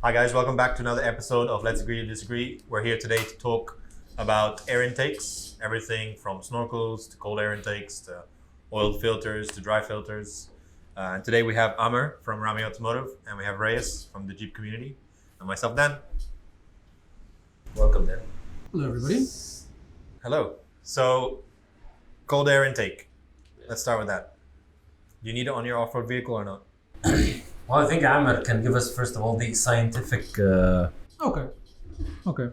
Hi guys, welcome back to another episode of Let's Agree to Disagree. We're here today to talk about air intakes, everything from snorkels to cold air intakes to oiled filters to dry filters. And today we have Amer from Rami Automotive and we have Reyyes from the Jeep community and myself, Dan. Welcome, Dan. Hello, everybody. Hello. So, cold air intake. Let's start with that. Do you need it on your off-road vehicle or not? Well, I think Amer can give us, first of all, the scientific Okay.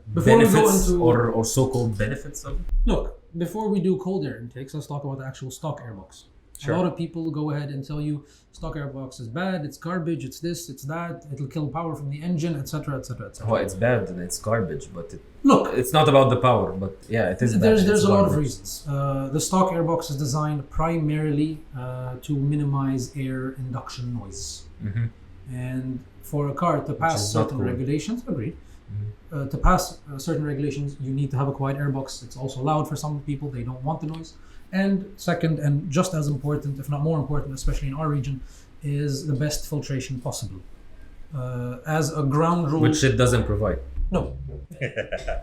benefits or so-called benefits of it. Look, before we do cold air intakes, let's talk about the actual stock airbox. Sure. A lot of people go ahead and tell you stock airbox is bad, it's garbage, it's this, it's that, it'll kill power from the engine, etc., etc., etc. Well, it's bad and it's garbage, but Look, it's not about the power, but yeah, it is bad. there's a lot of reasons. The stock airbox is designed primarily to minimize air induction noise. Mm-hmm. And for a car to pass certain regulations, agreed. Mm-hmm. To pass certain regulations, you need to have a quiet airbox. It's also loud for some people; they don't want the noise. And second, and just as important, if not more important, especially in our region, is the best filtration possible. As a ground rule, Which it doesn't provide. no,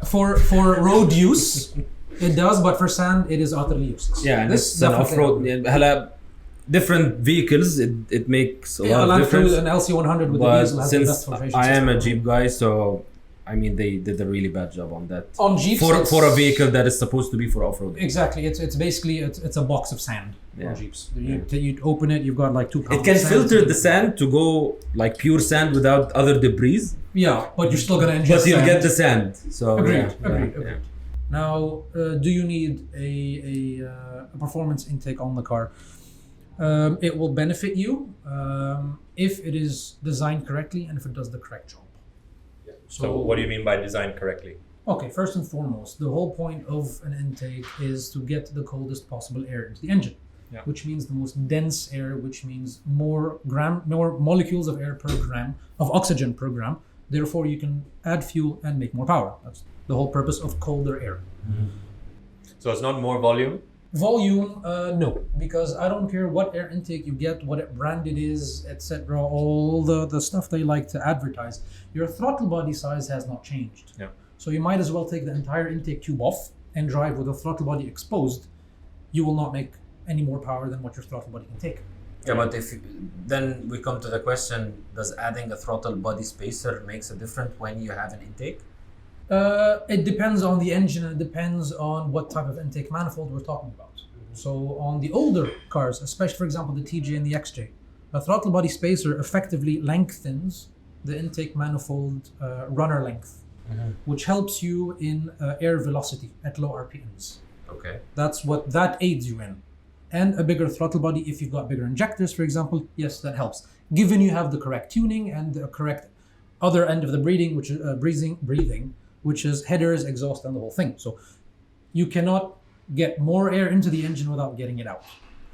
for road use, it does, but for sand, it is utterly useless. Yeah, and This it's an definitely- off-road. Different vehicles, it makes a lot of Land difference. Cruiser, an LC100 with the But diesel has the best since filtration I am system. a Jeep guy, so I mean they did a really bad job on that. On Jeeps, For a vehicle that is supposed to be for off-road. Exactly, it's basically it's a box of sand Yeah. on Jeeps. You open it, you've got like 2 pounds. It can of sand. filter the sand to go like pure sand without other debris, Yeah, but you're still gonna ingest but you'll sand. get the sand. So Agreed, yeah, agreed, yeah, agreed. Now, do you need a performance intake on the car? It will benefit you if it is designed correctly and if it does the correct job. So what do you mean by designed correctly? Okay, first and foremost, the whole point of an intake is to get the coldest possible air into the engine, which means the most dense air, which means more molecules of air per gram, of oxygen per gram. Therefore, you can add fuel and make more power. That's the whole purpose of colder air. So it's not more volume? Volume, no, because I don't care what air intake you get, what brand it is, etc. All the stuff they like to advertise. Your throttle body size has not changed. Yeah. So you might as well take the entire intake tube off and drive with the throttle body exposed. You will not make any more power than what your throttle body can take. Yeah, but then we come to the question: does adding a throttle body spacer makes a difference when you have an intake? It depends on the engine and it depends on what type of intake manifold we're talking about. So on the older cars, especially for example the TJ and the XJ, a throttle body spacer effectively lengthens the intake manifold runner length, which helps you in air velocity at low RPMs. Okay. That's what that aids you in. And a bigger throttle body, if you've got bigger injectors, for example, yes, that helps. Given you have the correct tuning and the correct other end of the breathing, which is breathing, which is headers, exhaust, and the whole thing. So you cannot get more air into the engine without getting it out.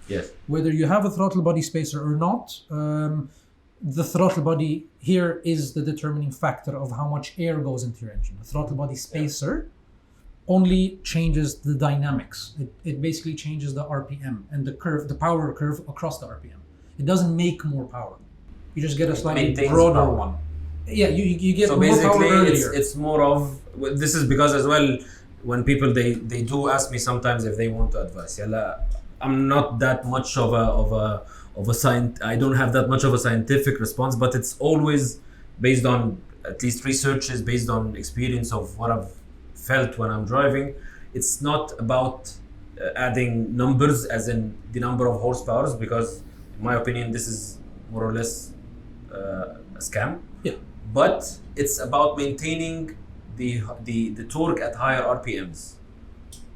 Yes. Whether you have a throttle body spacer or not, the throttle body here is the determining factor of how much air goes into your engine. The throttle body spacer only changes the dynamics. It basically changes the RPM and the curve, the power curve across the RPM. It doesn't make more power. You just get a slightly broader power. one. Yeah, you get So more power basically, earlier. it's more of this is because as well when people they do ask me sometimes if they want to advise. Yeah, I'm not that much of a science. I don't have that much of a scientific response, but it's always based on at least researches, based on experience of what I've felt when I'm driving. It's not about adding numbers as in the number of horsepowers, because in my opinion this is more or less a scam. Yeah. But it's about maintaining the torque at higher RPMs.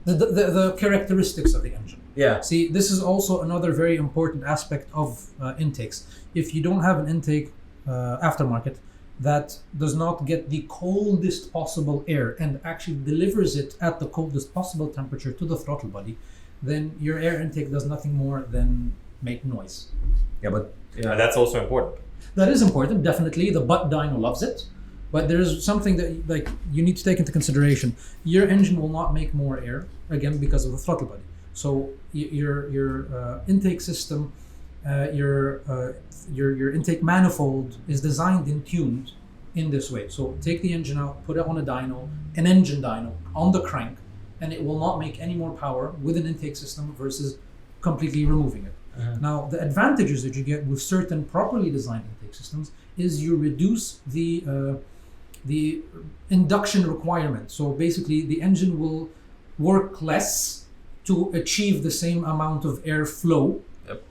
The characteristics of the engine. Yeah. See, this is also another very important aspect of intakes. If you don't have an intake aftermarket that does not get the coldest possible air and actually delivers it at the coldest possible temperature to the throttle body, then your air intake does nothing more than make noise. Yeah, but And that's also important. That is important, definitely. The butt dyno loves it. But there's something that you need to take into consideration. Your engine will not make more air, again, because of the throttle body. So your intake system, your intake manifold is designed and tuned in this way. So take the engine out, put it on a dyno, an engine dyno, on the crank, and it will not make any more power with an intake system versus completely removing it. Now, the advantages that you get with certain properly designed intake systems is you reduce the induction requirement. So basically, the engine will work less to achieve the same amount of air flow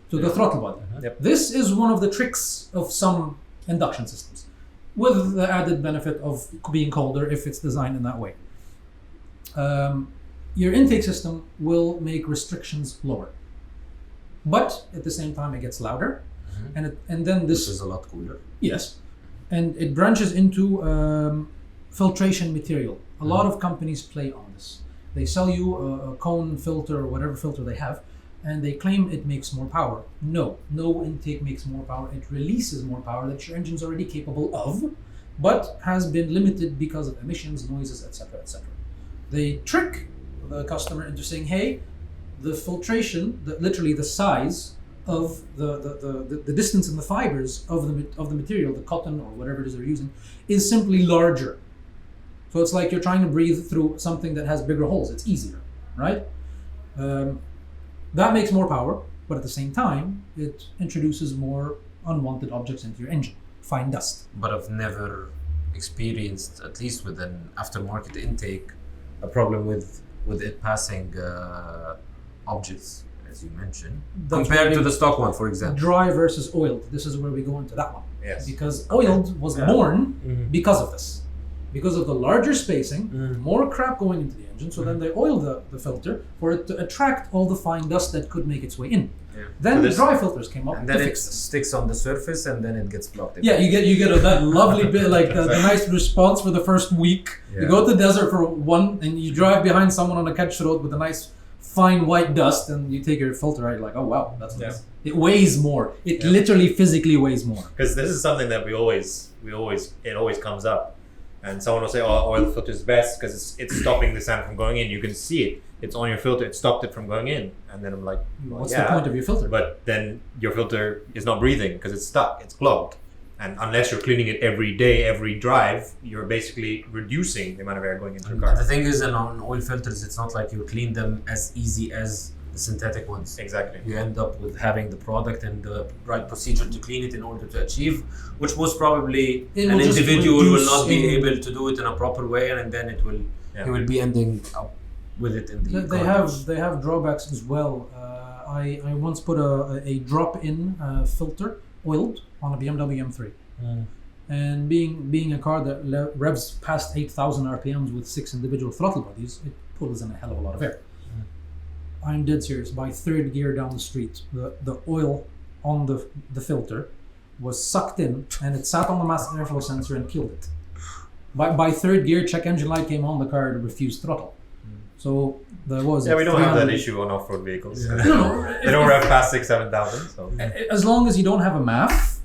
to the throttle body. This is one of the tricks of some induction systems, with the added benefit of being colder if it's designed in that way. Your intake system will make restrictions lower, but at the same time it gets louder, and then this is a lot cooler. Yes, and it branches into filtration material. A lot of companies play on this. They sell you a cone filter or whatever filter they have, and they claim it makes more power. No intake makes more power. It releases more power that your engine's already capable of, but has been limited because of emissions, noises, etc., etc. They trick the customer into saying, hey, the filtration, literally the size of the distance in the fibers of the material, the cotton or whatever it is they're using, is simply larger. So it's like you're trying to breathe through something that has bigger holes. It's easier, right? That makes more power, but at the same time, it introduces more unwanted objects into your engine, fine dust. But I've never experienced, at least with an aftermarket intake, a problem with it passing objects, as you mentioned, compared to the stock one, for example. Dry versus oiled. This is where we go into that one. Yes. Because oiled was born because of this. Because of the larger spacing, more crap going into the engine, so then they oil the filter for it to attract all the fine dust that could make its way in. Then the dry filters came up and then to it fix this. sticks on the surface and then it gets blocked. Yeah, you get that lovely bit, like the nice response for the first week. You go to the desert for one, and you drive behind someone on a catch road with a nice fine white dust, and you take your filter out, you're like, oh wow, that's nice. It weighs more. It literally physically weighs more. Because this is something that it always comes up. And someone will say, oh, oil filter is best because it's stopping the sand from going in. You can see it. It's on your filter. It stopped it from going in. And then I'm like, well, what's the point of your filter? But then your filter is not breathing because it's stuck. It's clogged. And unless you're cleaning it every day, every drive, you're basically reducing the amount of air going into your car. The thing is, on oil filters, it's not like you clean them as easy as the synthetic ones. Exactly. You end up with having the product and the right procedure to clean it in order to achieve, which most probably an individual will not be able to do it in a proper way, and then he will be ending up with it in the they have drawbacks as well. I once put a drop-in filter oiled on a BMW M3, and being a car that revs past 8,000 RPMs with 6 individual throttle bodies, it pulls in a hell of a lot of air. I'm dead serious. By third gear down the street, the oil on the filter was sucked in, and it sat on the mass airflow sensor and killed it. By third gear, check engine light came on, the car refused throttle. So there was we don't have that issue on off-road vehicles. No, they don't rev past 6,000-7,000. So as long as you don't have a MAF,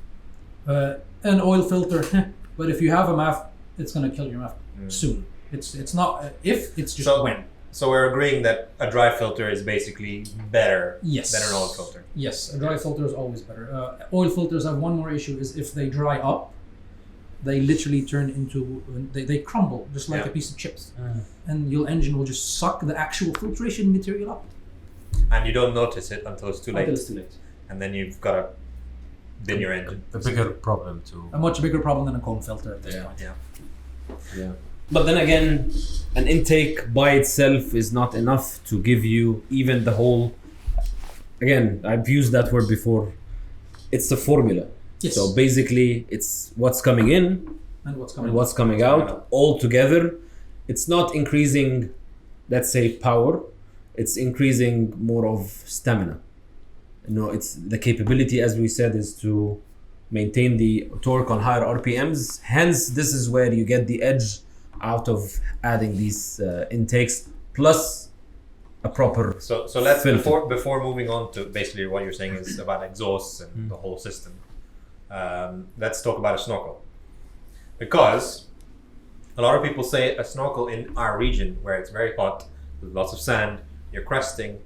an oil filter. But if you have a MAF, it's gonna kill your MAF soon. It's not if, it's just when. So we're agreeing that a dry filter is basically better than an oil filter. Yes, a dry filter is always better. Oil filters have one more issue, is if they dry up, they literally turn into, they crumble just like a piece of chips. And your engine will just suck the actual filtration material up. And you don't notice it until it's too late. Until it's too late. And then you've got to bin your engine. A bigger problem too. A much bigger problem than a cone filter at this point. Yeah. But then again, an intake by itself is not enough to give you even the whole. Again, I've used that word before. It's the formula. Yes. So basically, it's what's coming in and what's coming out all together. It's not increasing, let's say, power. It's increasing more of stamina. It's the capability, as we said, is to maintain the torque on higher RPMs. Hence, this is where you get the edge out of adding these intakes plus a proper so let's filter. before moving on to basically what you're saying is about exhausts and the whole system, let's talk about a snorkel, because a lot of people say a snorkel in our region where it's very hot with lots of sand, you're cresting,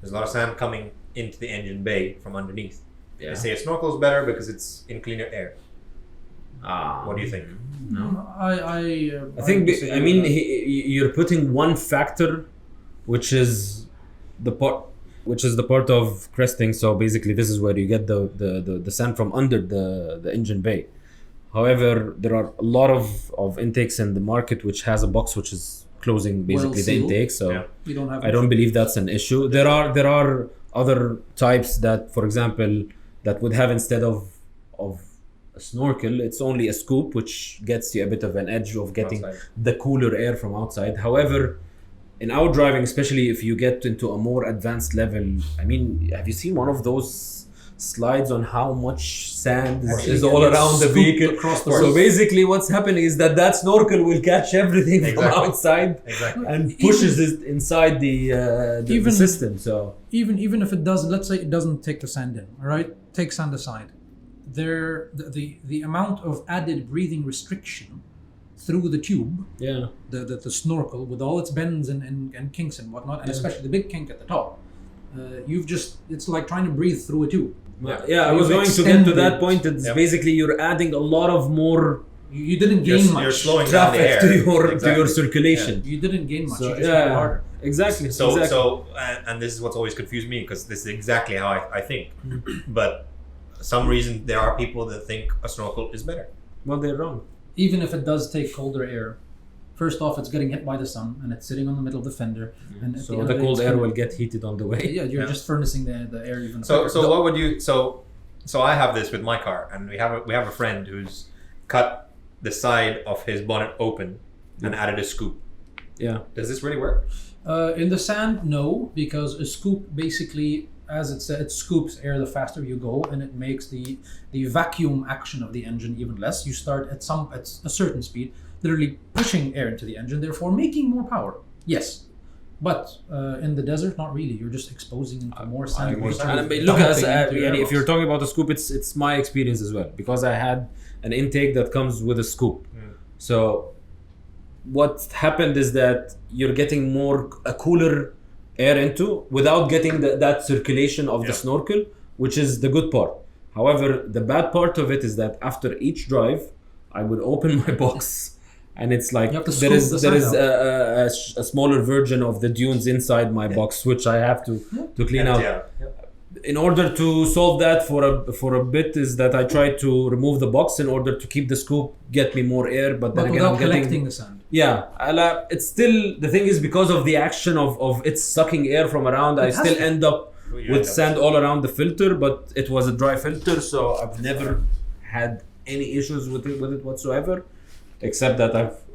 there's a lot of sand coming into the engine bay from underneath. They say a snorkel is better because it's in cleaner air. What do you think? No. I I think disagree I mean with that. you're putting one factor, which is the part of cresting. So basically, this is where you get the sand from under the engine bay. However, there are a lot of intakes in the market which has a box which is closing basically the sealed. intake. So Yeah. You don't have I don't believe that's an issue. There are other types that, for example, that would have instead of a snorkel, it's only a scoop, which gets you a bit of an edge of getting Outside. the cooler air from outside. However, in our driving, especially if you get into a more advanced level, I mean, have you seen one of those slides on how much sand is all around the scooped vehicle? across the So roof. basically, what's happening is that snorkel will catch everything from Exactly. outside Exactly. and pushes it inside the Even- system. So Even if it does, let's say it doesn't take the sand in, all right? Take sand aside. The amount of added breathing restriction through the tube, yeah, the snorkel with all its bends and kinks and whatnot, and especially the big kink at the top, it's like trying to breathe through a tube. I was You've going to get to that extended- point. It's Yep. basically you're adding a lot of more You didn't gain much. You're slowing down the traffic air. to your Exactly. circulation. You didn't gain much. So, you just made it harder. exactly. So, exactly. and this is what's always confused me because this is exactly how I think. But some reason there are people that think a snorkel is better. Well, they're wrong. Even if it does take colder air, first off, it's getting hit by the sun and it's sitting on the middle of the fender. And at So end the of it, cold it's air gonna- will get heated on the way. Yeah, you're Yeah. just furnacing the air even. So quicker. what would you? So I have this with my car, and we have a friend who's cut the side of his bonnet open and added a scoop. Yeah. Does this really work? In the sand, no, because a scoop basically, as it said, it scoops air the faster you go, and it makes the vacuum action of the engine even less. You start at a certain speed, literally pushing air into the engine, therefore making more power. Yes, but in the desert, not really. You're just exposing into more sand. more sand. And, Dumping look, as, into your if airbox. you're talking about a scoop, it's my experience as well because I had an intake that comes with a scoop. So what happened is that you're getting a cooler air into without getting that circulation of the Yeah. snorkel, which is the good part. However, the bad part of it is that after each drive, I would open my box. And it's like You have to there scoop the is sand a smaller version of the dunes inside my box, which I have to clean out. Yeah. In order to solve that for a bit is that I try to remove the box in order to keep the scoop, get me more air, but then But again without I'm getting collecting the sand. it's still the thing is because of the action of it sucking air from around, I has still to. end up You with end up- sand all around the filter, but it was a dry filter, so I've never had any issues with it whatsoever, except that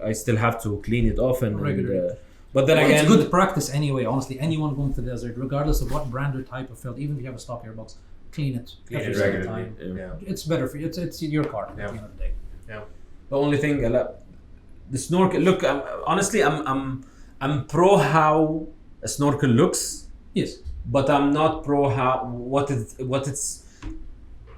I still have to clean it off and Regularly. but then again It's good practice anyway. Honestly, anyone going to the desert, regardless of what brand or type of filter, even if you have a stock airbox, clean it Clean every it single regularly. time. Yeah. It's better for you. It's your car at the end of the day. the only thing the snorkel look honestly I'm pro how a snorkel looks, Yes. but I'm not pro how what it's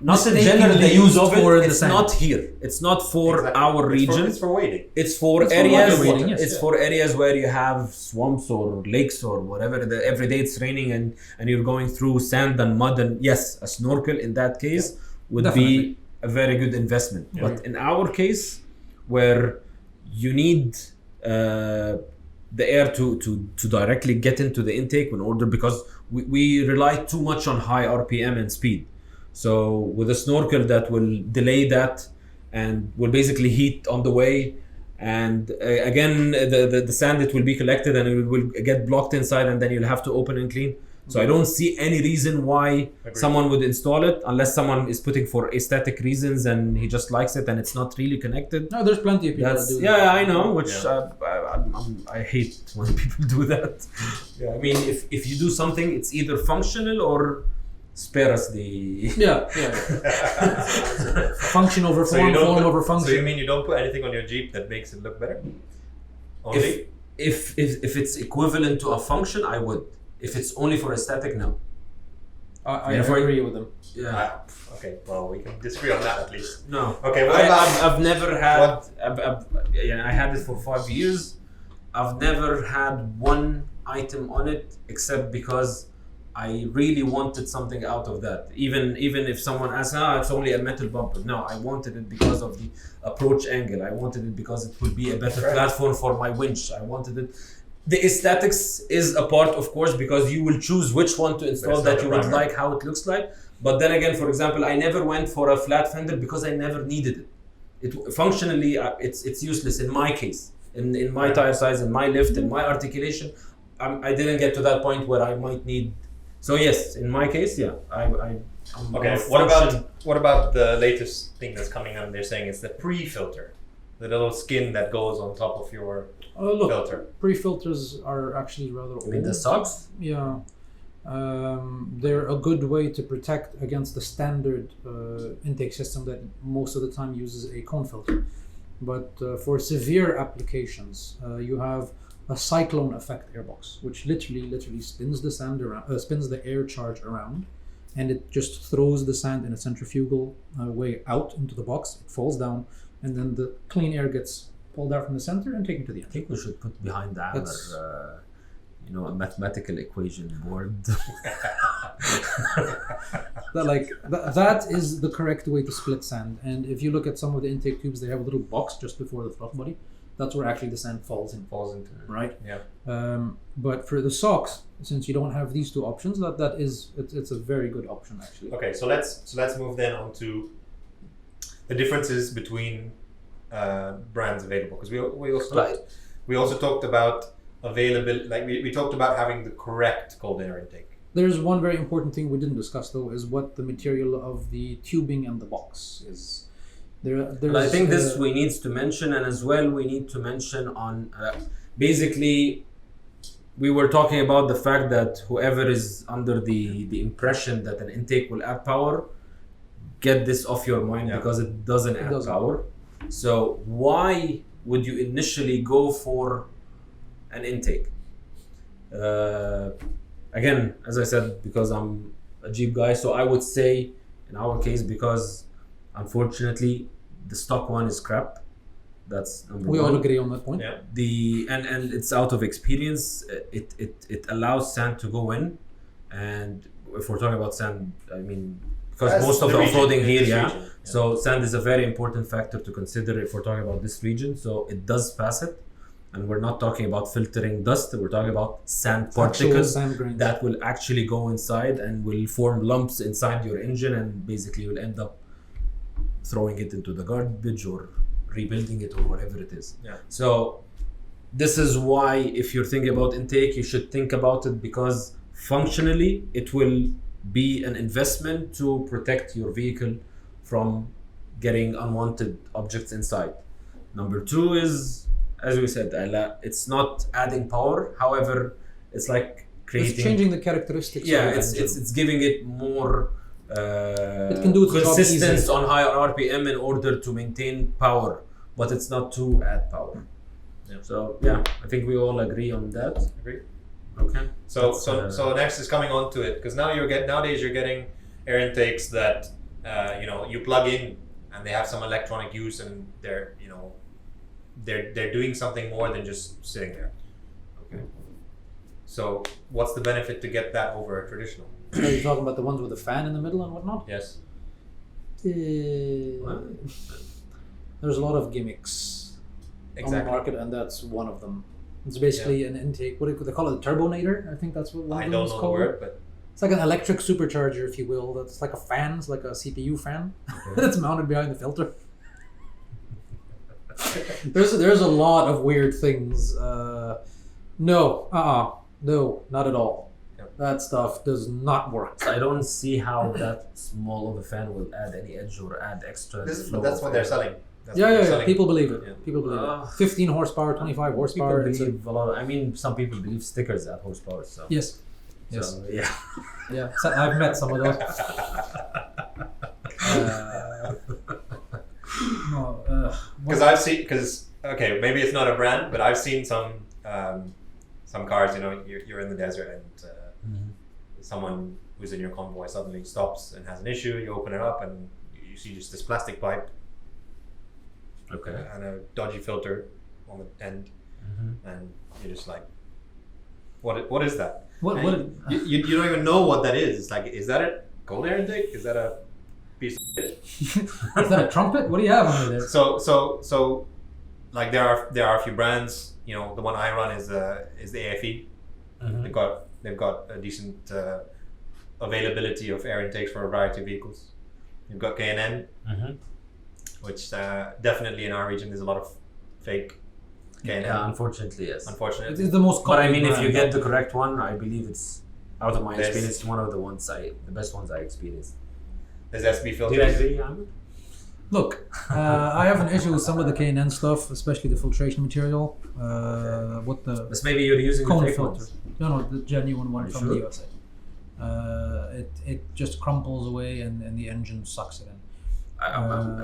not in Mistakenly general the use of for it. the It's sand. not here. It's not for Exactly. our region. It's for waiting. It's for It's for areas. water waiting, yes. It's for areas where you have swamps or lakes or whatever. Every day it's raining and you're going through sand and mud. And yes, a snorkel in that case would Definitely. be a very good investment. But in our case, where you need the air to directly get into the intake in order because we rely too much on high RPM and speed. So with a snorkel that will delay that and will basically heat on the way, and again the sand it will be collected and it will get blocked inside, and then you'll have to open and clean. So I don't see any reason why someone would install it unless someone is putting for aesthetic reasons and he just likes it and it's not really connected. No, there's plenty of people that do that. Yeah, I know, which I hate when people do that. I mean, if you do something, it's either functional or spare us the. Yeah. Function over So you form, don't form put- over So you function. mean you don't put anything on your Jeep that makes it look better? Only? If it's equivalent to a function, I would. If it's only for aesthetic, no. I Yeah, for- agree with them. Okay, well, we can disagree on that at least. No. Okay, what about... I've never had. What- I had it for 5 years. I've never had one item on it except because I really wanted something out of that. Even if someone asks, it's only a metal bumper. No, I wanted it because of the approach angle. I wanted it because it would be a better platform for my winch. I wanted it. The aesthetics is a part, of course, because you will choose which one to install that you would like, how it looks like. But then again, for example, I never went for a flat fender because I never needed it. Functionally, it's useless in my case, in my tire size, in my lift, in my articulation. I didn't get to that point where I might need. So yes, in my case, yeah, I'm okay. What about the latest thing that's coming out? They're saying it's the Prefilter, the little skin that goes on top of your filter. Pre-filters are actually rather old. I mean the socks. Yeah. They're a good way to protect against the standard intake system that most of the time uses a cone filter. But for severe applications, you have a cyclone effect airbox, which literally spins the sand around, spins the air charge around, and it just throws the sand in a centrifugal way out into the box. It falls down, and then the clean air gets pulled out from the center and taken to the end. I think we should put behind the Amer, a mathematical equation board. That is the correct way to split sand. And if you look at some of the intake tubes, they have a little box just before the throttle body. That's where actually the sand falls into, right? Yeah. But for the socks, since you don't have these two options, it's a very good option actually. Okay, so let's move then on to the differences between brands available, because we also talked about availability. Like we talked about having the correct cold air intake. There's one very important thing we didn't discuss though, is what the material of the tubing and the box is. I think this we need to mention, and as well we need to mention on basically we were talking about the fact that whoever is under the impression that an intake will add power, get this off your mind, because it doesn't add power. So why would you initially go for an intake? Again, as I said, because I'm a Jeep guy, so I would say in our case, because unfortunately the stock one is crap. That's number one. We all agree on that point. Yeah. And it's out of experience. It allows sand to go in, and if we're talking about sand, I mean, because most of the off-roading here, so sand is a very important factor to consider if we're talking about this region. So it does pass it, and we're not talking about filtering dust. We're talking about sand particles that will actually go inside and will form lumps inside your engine, and basically you'll end up throwing it into the garbage or rebuilding it or whatever it is. Yeah. So this is why if you're thinking about intake, you should think about it, because functionally it will be an investment to protect your vehicle from getting unwanted objects inside. Number two is, as we said, it's not adding power. However, it's like creating... It's changing the characteristics. Yeah, it's giving it more it can do consistence on higher RPM in order to maintain power, but it's not to add power. Yeah. So yeah, I think we all agree on that. Agree. Okay. So next is coming on to it, because nowadays you're getting air intakes that you plug in and they have some electronic use, and they're doing something more than just sitting there. Okay. So what's the benefit to get that over a traditional? Are you talking about the ones with the fan in the middle and whatnot? Yes. There's a lot of gimmicks on the market, and that's one of them. It's basically an intake. What do they call it? A turbonator? I think that's what one of them is called. I don't know the word, but it's like an electric supercharger, if you will. That's like a fan. It's like a CPU fan that's mounted behind the filter. There's a lot of weird things. No, not at all. That stuff does not work. I don't see how that small of a fan will add any edge or add extra. That's what they're selling. Yeah. People believe it. Yeah. People believe it. 15 horsepower, 25 horsepower. People believe a lot. I mean, some people believe stickers at horsepower. So yes. So, yeah. Yeah. So I've met some of those. Because maybe it's not a brand, but I've seen some cars. You're in the desert and someone who's in your convoy suddenly stops and has an issue. You open it up and you see just this plastic pipe, and a dodgy filter on the end, and you're just like, What is that? What? You don't even know what that is. It's like, is that a cold air intake? Is that a piece of shit? Is that a trumpet? What do you have under there? So like there are a few brands. You know, the one I run is the AFE. Mhm. They've got a decent availability of air intakes for a variety of vehicles. You've got K&N, Mhm. which definitely in our region there's a lot of fake K&N. Yeah, unfortunately, yes. It Unfortunately, is the most But I common mean, if you brand. get the correct one, I believe it's out of my There's- experience one of the best ones I experienced. there's SB Do you filters. agree, Amer? Look, I have an issue with some of the K&N stuff, especially the filtration material. What the But maybe you're using the cone fake filter? ones. No, the genuine one You from sure? the USA. It just crumples away and the engine sucks it in.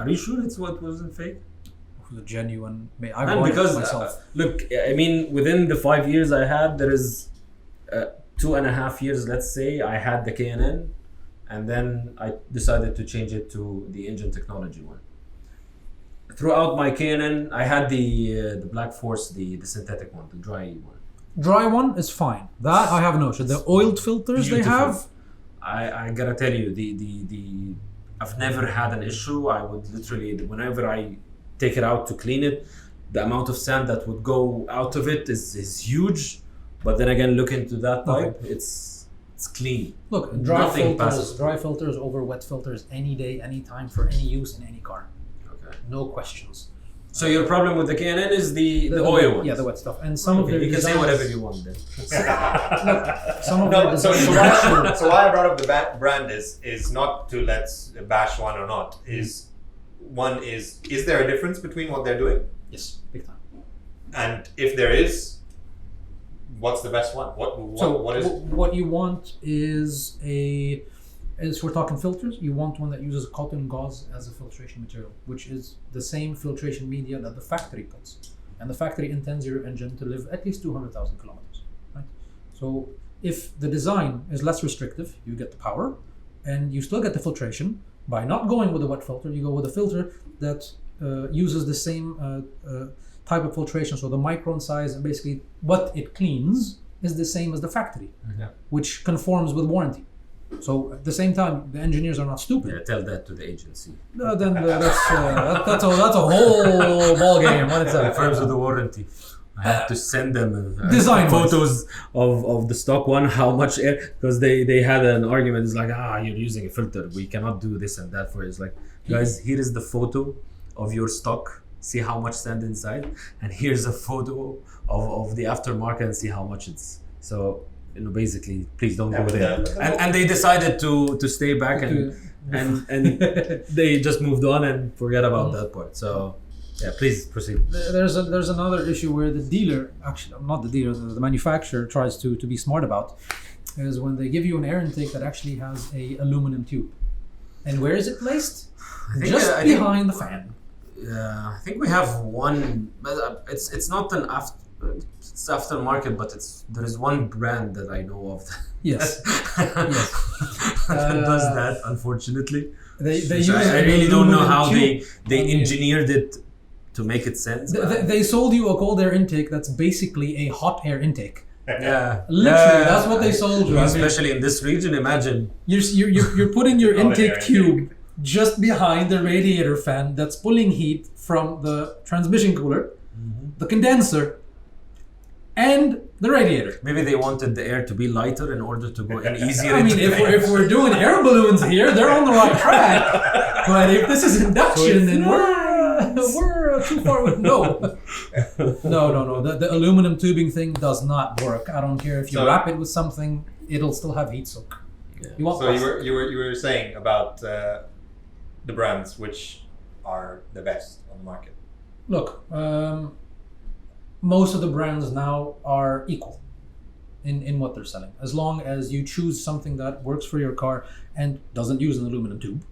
Are you sure it's what wasn't fake? The genuine. I And bought because it myself. look, I mean, within the 5 years I had, there is 2.5 years, let's say, I had the K&N, and then I decided to change it to the engine technology one. Throughout my K&N, I had the Black Force, the synthetic one, the dry one. Dry one is fine. That I have no issue. The oiled filters they Beautiful. have. I gotta tell you, the I've never had an issue. I would literally, whenever I take it out to clean it, the amount of sand that would go out of it is huge. But then again, look into that pipe, it's clean. Look, dry Nothing passes filters over wet filters any day, any time for any use in any car. Okay. No questions. So your problem with the K&N is the oil ones. Yeah, the wet stuff. And some of Okay, their you can say designs- whatever you want then. Some of No, their so designs- why I brought up the brand is not to let's bash one or not. Is there a difference between what they're doing? Yes, big time. And if there is, what's the best one? What is? What you want is as we're talking filters, you want one that uses cotton gauze as a filtration material, which is the same filtration media that the factory puts. And the factory intends your engine to live at least 200,000 kilometers, right? So if the design is less restrictive, you get the power, and you still get the filtration. By not going with a wet filter, you go with a filter that uses the same type of filtration. So the micron size and basically what it cleans is the same as the factory, which conforms with warranty. So at the same time, the engineers are not stupid. Yeah, tell that to the agency. Then that's a whole ball game. What is The that? firms with the warranty. I have to send them Design photos of the stock one, how much air, because they had an argument. It's like, you're using a filter. We cannot do this and that for it. It's like, guys, here is the photo of your stock. See how much sand inside, and here's a photo of the aftermarket and see how much it's. So, basically, please don't go there. And they decided to stay back and they just moved on and forget about that part. So, yeah, please proceed. There's another issue where the dealer, actually not the dealer, the manufacturer tries to be smart about, is when they give you an air intake that actually has a aluminum tube. And where is it placed? Just behind the fan. I think we have one. But it's not an it's aftermarket, but there is one brand that I know of. Yes. Yes. That does that, unfortunately. They So use I really don't know aluminum how tube. they I mean, engineered it to make it sense. They sold you a cold air intake that's basically a hot air intake. Yeah, Literally, that's what they sold you. I mean, Especially in this region, imagine. you're putting your Cold intake air tube just behind the radiator fan that's pulling heat from the transmission cooler, the condenser, and the radiator. Maybe they wanted the air to be lighter in order to go in easier. I mean, if we're doing air balloons here, they're on the right track. But if this is induction, then we're too far with no. The aluminum tubing thing does not work. I don't care if you So- wrap it with something; it'll still have heat soak. You want So plastic. you were saying about the brands which are the best on the market. Look, most of the brands now are equal in what they're selling, as long as you choose something that works for your car and doesn't use an aluminum tube,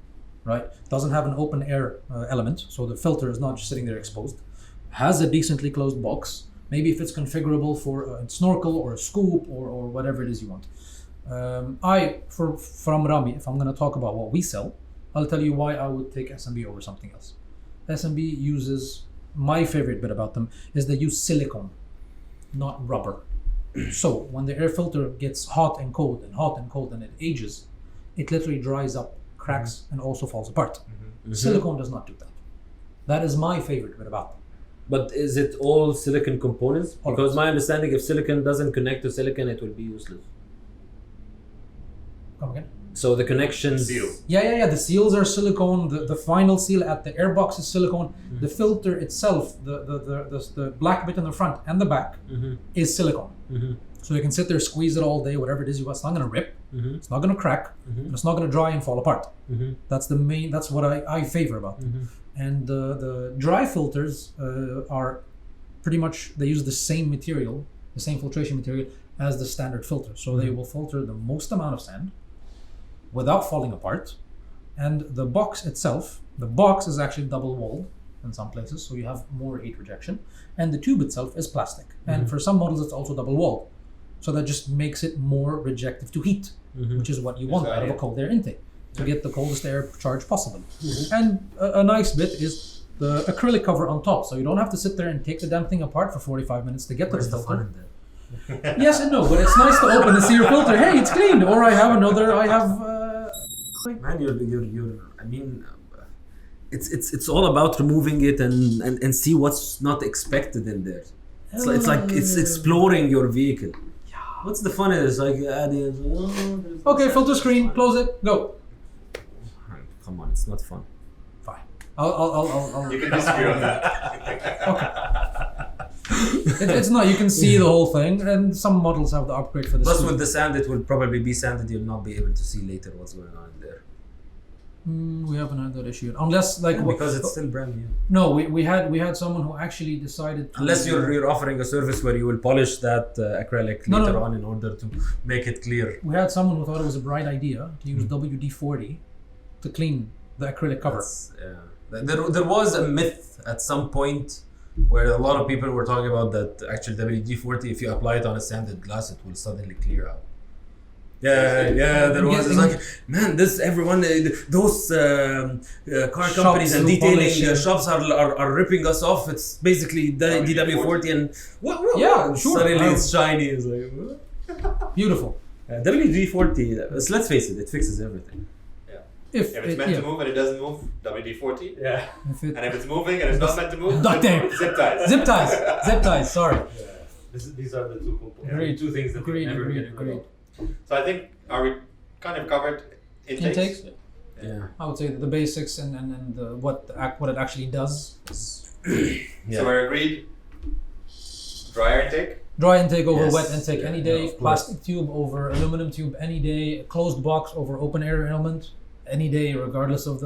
right? Doesn't have an open air element, so the filter is not just sitting there exposed. Has a decently closed box. Maybe if it's configurable for a snorkel or a scoop or whatever it is you want. From Rami, if I'm going to talk about what we sell, I'll tell you why I would take SMB over something else. SMB uses, my favorite bit about them is they use silicone, not rubber. So when the air filter gets hot and cold and it ages, it literally dries up, cracks, and also falls apart. Silicone does not do that. That is my favorite bit about them. But is it all silicon components? All Because of it. my understanding, if silicon doesn't connect to silicon, it will be useless. Come again? So the connections. Seal. Yeah. The seals are silicone. The final seal at the airbox is silicone. The filter itself, the black bit in the front and the back, is silicone. So you can sit there, squeeze it all day, whatever it is you want. It's not going to rip. It's not going to crack. And it's not going to dry and fall apart. That's the main. That's what I favor about them. And the dry filters are pretty much, they use the same material, the same filtration material as the standard filter. So they will filter the most amount of sand without falling apart. And the box itself, the box is actually double walled in some places, so you have more heat rejection. And the tube itself is plastic. And for some models, it's also double walled. So that just makes it more rejective to heat, which is what you want out of a cold air intake, to get the coldest air charge possible. And a nice bit is the acrylic cover on top. So you don't have to sit there and take the damn thing apart for 45 minutes to get to the filter. Yes and no, but it's nice to open and see your filter. Hey, it's clean. Or I have. Man, you're. I mean, it's all about removing it and see what's not expected in there. It's like it's exploring your vehicle. What's the fun in this? Like adding. Okay, filter screen, close it, go. Come on, it's not fun. Fine. I'll You can disagree on that. it's not. You can see the whole thing, and some models have the upgrade for this. Plus, with the sand, it will probably be sanded. You'll not be able to see later what's going on in there. We haven't had that issue yet. Unless Because it's still brand new. No, we had someone who actually decided to, Unless you're offering a service where you will polish that acrylic later on in order to make it clear. We had someone who thought it was a bright idea to use WD-40 to clean the acrylic cover. There was a myth at some point where a lot of people were talking about that actually WD-40, if you apply it on a sanded glass, it will suddenly clear out. There was. It's like, man, those car companies and detailing shops are ripping us off. It's basically the DW40 and what? Yeah, sure. Suddenly it's shiny. It's like, Beautiful. WD-40. Let's face it fixes everything. If it's meant to move and it doesn't move, WD-40. Yeah. And if it's moving and it's not meant to move, duct tape. Zip ties. Zip ties. Sorry. These are the two components. Agreed. Two things that Agreed. So I think, are we kind of covered intakes? Yeah. I would say the basics and what it actually does. So we're agreed. Dryer intake. Dry intake over Yes. wet intake any day. of course. Plastic tube over aluminum tube any day. Closed box over open air element any day, regardless of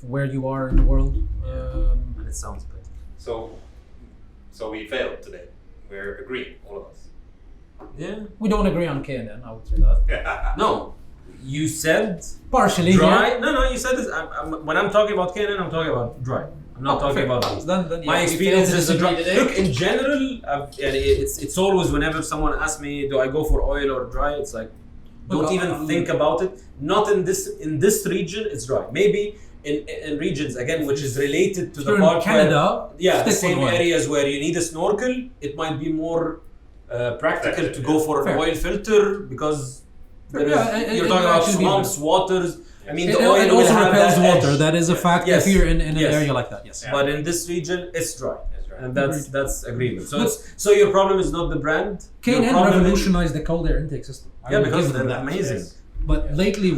where you are in the world. And it sounds better. So we failed today. We're agreeing, all of us. Yeah. We don't agree on K&N, I would say that. No. You said Partially. dry. Yeah. No, you said this. When I'm talking about K&N, I'm talking about dry. I'm not talking about these. Then, My experience is a dry. Look, in general, it's always whenever someone asks me, do I go for oil or dry? It's like, don't even think about it. Not in this region, it's dry. Maybe in regions again, which is related to the in part Canada, where, the stick same with oil. areas where you need a snorkel, it might be more practical to go for Fair. an oil filter because you're talking it about actually swamps, waters. I mean, the It oil will also have repels that water. edge. That is a fact Yes. if you're in an Yes. area like that. Yes. Yeah. But in this region, it's dry. And Agreed. that's agreement. So your problem is not the brand. Your K&N problem is- revolutionized the cold air intake system. I Yeah, will because give them they're that. amazing. Yes. But lately,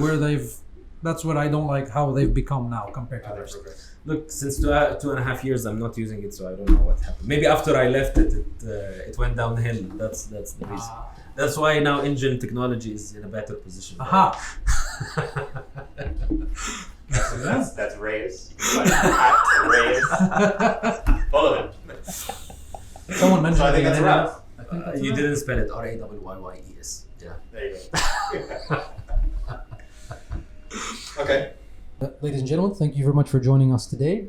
that's what I don't like how they've become now compared to others. Look, since 2.5 years, I'm not using it, so I don't know what happened. Maybe after I left it went downhill. That's the reason. That's why now engine technology is in a better position. Aha. That's Reyyes. At Reyyes. Follow him. Someone mentioned So I think that's a K&N. wrap. I think that's You a wrap. didn't spell it Rayyes. Yeah. There you go. Okay. Ladies and gentlemen, thank you very much for joining us today.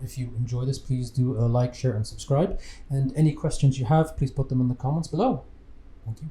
If you enjoy this, please do like, share, and subscribe. And any questions you have, please put them in the comments below. Thank you.